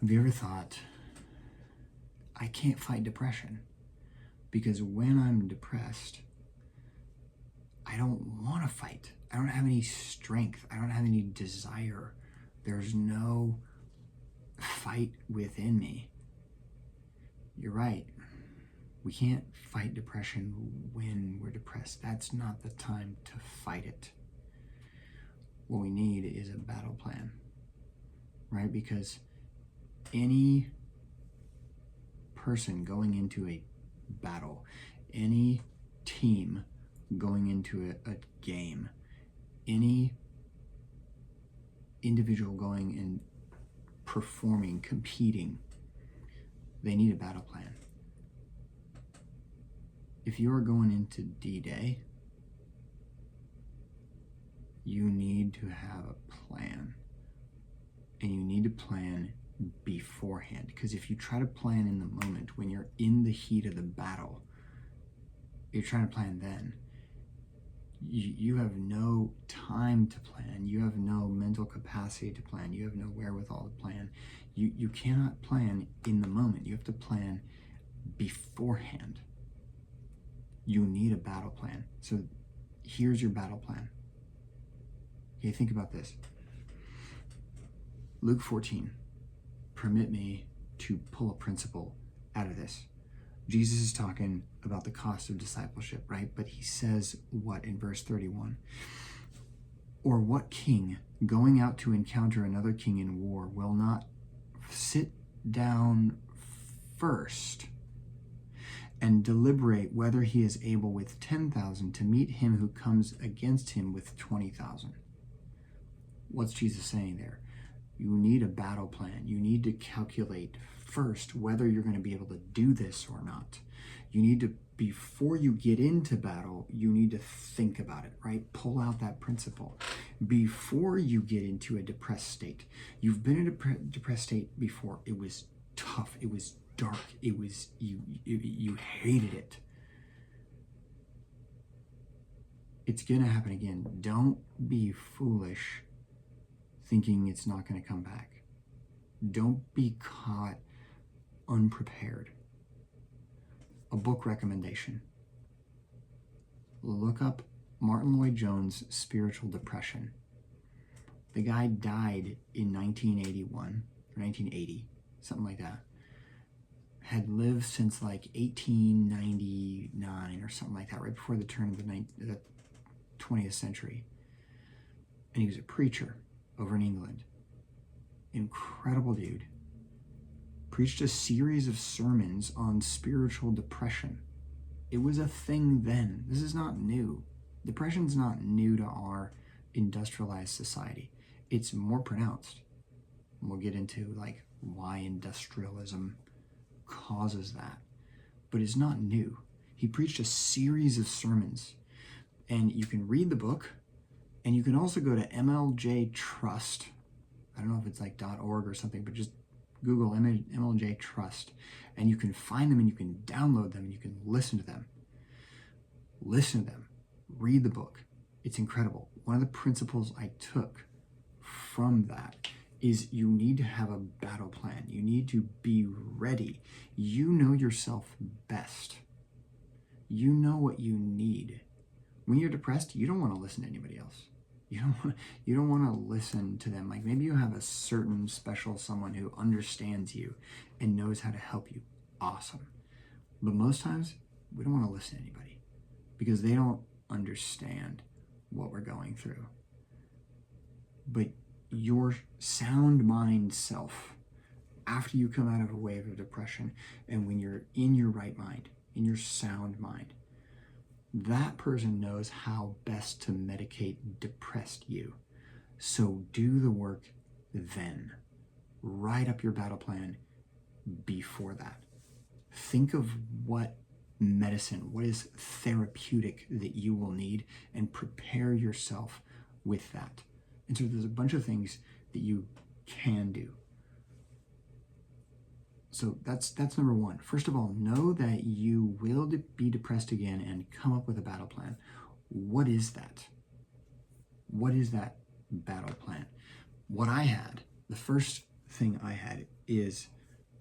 Have you ever thought, I can't fight depression because when I'm depressed, I don't want to fight. I don't have any strength. I don't have any desire. There's no fight within me. You're right. We can't fight depression when we're depressed. That's not the time to fight it. What we need is a battle plan, right? Because any person going into a battle, any team going into a game, any individual going and performing, competing, they need a battle plan. If you're going into D-Day, you need to have a plan. And you need to plan beforehand. Because if you try to plan in the moment, when you're in the heat of the battle, you're trying to plan then. You have no time to plan. You have no mental capacity to plan. You have no wherewithal to plan. You cannot plan in the moment. You have to plan beforehand. You need a battle plan. So here's your battle plan. Okay, think about this. Luke 14. Permit me to pull a principle out of this. Jesus is talking about the cost of discipleship, right? But he says what in verse 31? Or what king going out to encounter another king in war will not sit down first and deliberate whether he is able with 10,000 to meet him who comes against him with 20,000? What's Jesus saying there? You need a battle plan. You need to calculate first whether you're going to be able to do this or not. You need to, before you get into battle, you need to think about it, right? Pull out that principle. Before you get into a depressed state, you've been in a depressed state before. It was tough. It was dark. It was, you hated it. It's going to happen again. Don't be foolish thinking it's not going to come back. Don't be caught unprepared. A book recommendation. Look up Martin Lloyd Jones' Spiritual Depression. The guy died in 1981 or 1980, something like that. Had lived since like 1899 or something like that, right before the turn of the 20th century. And he was a preacher over in England. Incredible dude. Preached a series of sermons on spiritual depression. It was a thing then. This is not new. Depression's not new to our industrialized society. It's more pronounced. And we'll get into like why industrialism causes that. But it's not new. He preached a series of sermons. And you can read the book, and you can also go to MLJ Trust. I don't know if it's like .org or something, but just Google MLJ Trust, and you can find them and you can download them and you can listen to them. Listen to them. Read the book. It's incredible. One of the principles I took from that is you need to have a battle plan. You need to be ready. You know yourself best. You know what you need. When you're depressed, you don't want to listen to anybody else. You don't want to listen to them. Like maybe you have a certain special someone who understands you and knows how to help you. Awesome. But most times we don't want to listen to anybody because they don't understand what we're going through. But your sound mind self, after you come out of a wave of depression and when you're in your right mind, in your sound mind, that person knows how best to medicate depressed you. So do the work then. Write up your battle plan before that. Think of what medicine, what is therapeutic that you will need, and prepare yourself with that. And so there's a bunch of things that you can do. So that's number one. First of all, know that you will be depressed again and come up with a battle plan. What is that? What is that battle plan? What I had, the first thing I had is,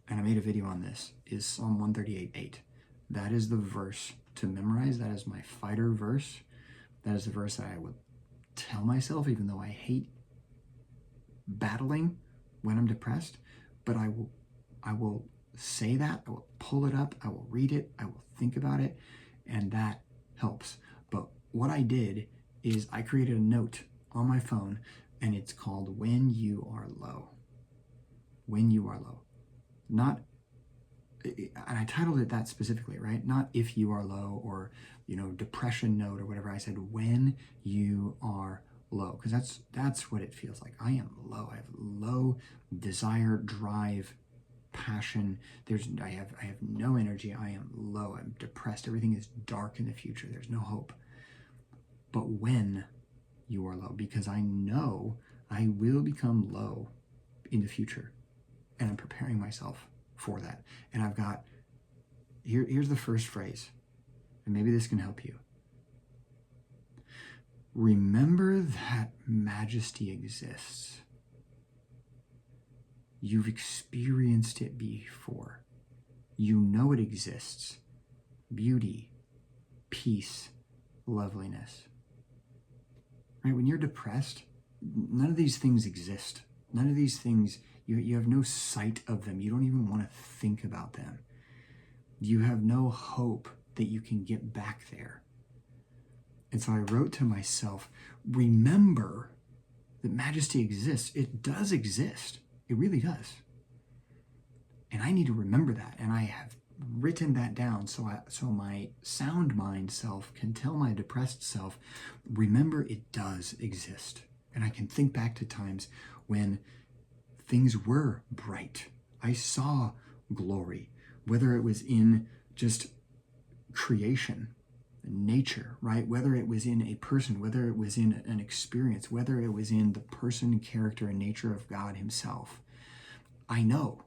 and I made a video on this, is Psalm 138:8. That is the verse to memorize. That is my fighter verse. That is the verse that I would tell myself, even though I hate battling when I'm depressed, but I will say that, I will pull it up, I will read it, I will think about it, and that helps. But what I did is I created a note on my phone, and it's called When You Are Low. When you are low. Not, and I titled it that specifically, right? Not if you are low, or, depression note or whatever. I said when you are low, because that's what it feels like. I am low. I have low desire, drive, passion. I have no energy. I am low. I'm depressed. Everything is dark in the future. There's no hope. But when you are low, because I know I will become low in the future, and I'm preparing myself for that. And I've got here's the first phrase, and maybe this can help you. Remember that majesty exists. You've experienced it before. You know it exists. Beauty, peace, loveliness. Right? When you're depressed, none of these things exist. None of these things, you have no sight of them. You don't even want to think about them. You have no hope that you can get back there. And so I wrote to myself, remember that majesty exists. It does exist. It really does. And I need to remember that. And I have written that down so my sound mind self can tell my depressed self, remember it does exist. And I can think back to times when things were bright. I saw glory, whether it was in just creation, nature, right? Whether it was in a person, whether it was in an experience, whether it was in the person, character, and nature of God himself. I know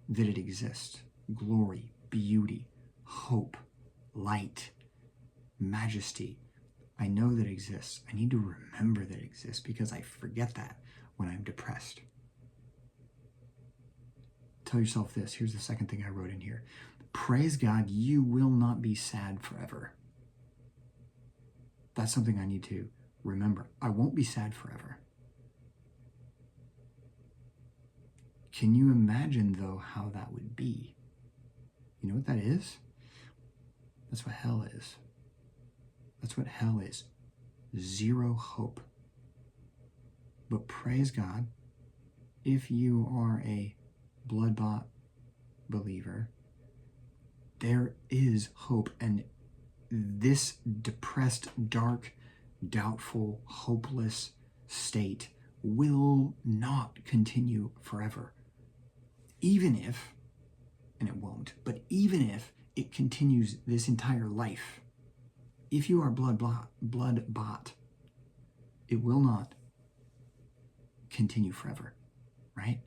that it exists. Glory, beauty, hope, light, majesty. I know that it exists. I need to remember that it exists because I forget that when I'm depressed. Tell yourself this. Here's the second thing I wrote in here. Praise God, you will not be sad forever. That's something I need to remember. I won't be sad forever. Can you imagine, though, how that would be? You know what that is? That's what hell is. That's what hell is. Zero hope. But praise God, if you are a blood-bought believer, there is hope, and this depressed, dark, doubtful, hopeless state will not continue forever. Even if, and it won't, but even if it continues this entire life, if you are blood-bought, it will not continue forever, right?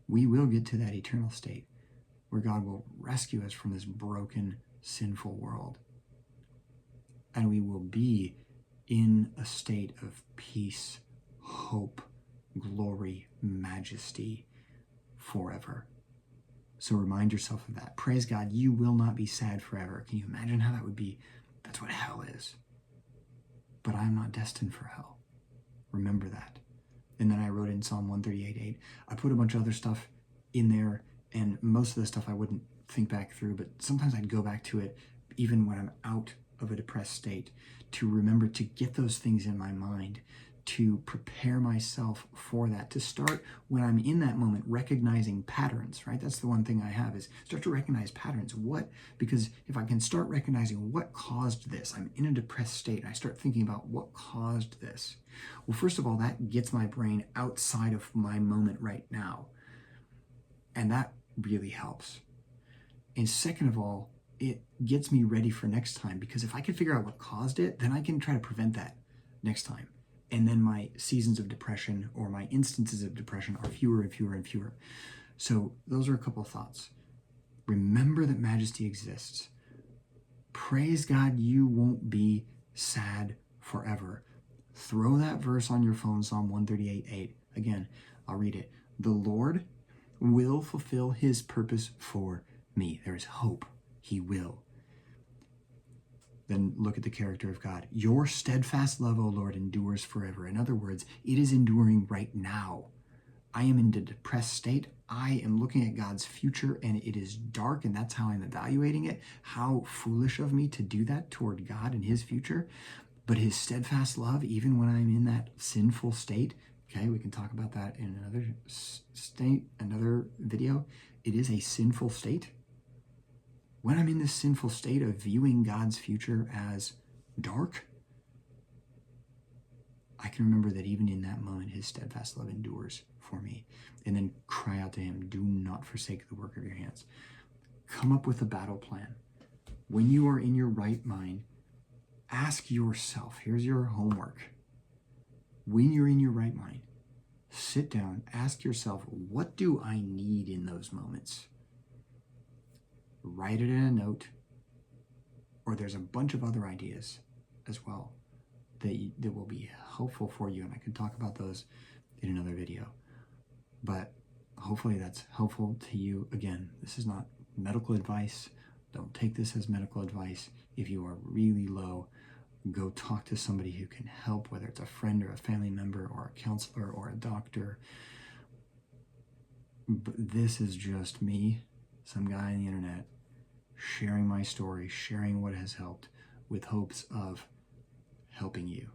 We will get to that eternal state where God will rescue us from this broken, sinful world. And we will be in a state of peace, hope, glory, majesty forever. So remind yourself of that. Praise God, you will not be sad forever. Can you imagine how that would be? That's what hell is. But I'm not destined for hell. Remember that. And then I wrote in Psalm 138:8. I put a bunch of other stuff in there, and most of the stuff I wouldn't think back through, but sometimes I'd go back to it even when I'm out of a depressed state to remember to get those things in my mind, to prepare myself for that, to start when I'm in that moment recognizing patterns, right? That's the one thing I have, is start to recognize patterns. Because if I can start recognizing what caused this, I'm in a depressed state, and I start thinking about what caused this. Well, first of all, that gets my brain outside of my moment right now. And that really helps. And second of all, it gets me ready for next time, because if I can figure out what caused it, then I can try to prevent that next time. And then my seasons of depression, or my instances of depression, are fewer and fewer and fewer. So those are a couple of thoughts. Remember that majesty exists. Praise God, you won't be sad forever. Throw that verse on your phone, Psalm 138:8. Again, I'll read it. The Lord will fulfill his purpose for me. There is hope. He will. Then look at the character of God. Your steadfast love, O Lord, endures forever. In other words, it is enduring right now. I am in a depressed state. I am looking at God's future and it is dark, and that's how I'm evaluating it. How foolish of me to do that toward God and his future. But his steadfast love, even when I'm in that sinful state, okay, we can talk about that in another state, another video. It is a sinful state. When I'm in this sinful state of viewing God's future as dark, I can remember that even in that moment, his steadfast love endures for me. And then cry out to him, do not forsake the work of your hands. Come up with a battle plan. When you are in your right mind, ask yourself, here's your homework. When you're in your right mind, sit down, ask yourself, what do I need in those moments? Write it in a note, or there's a bunch of other ideas as well that will be helpful for you, and I can talk about those in another video. But hopefully that's helpful to you. Again, this is not medical advice. Don't take this as medical advice. If you are really low, go talk to somebody who can help, whether it's a friend or a family member or a counselor or a doctor. But this is just me, some guy on the internet, sharing my story, sharing what has helped with hopes of helping you.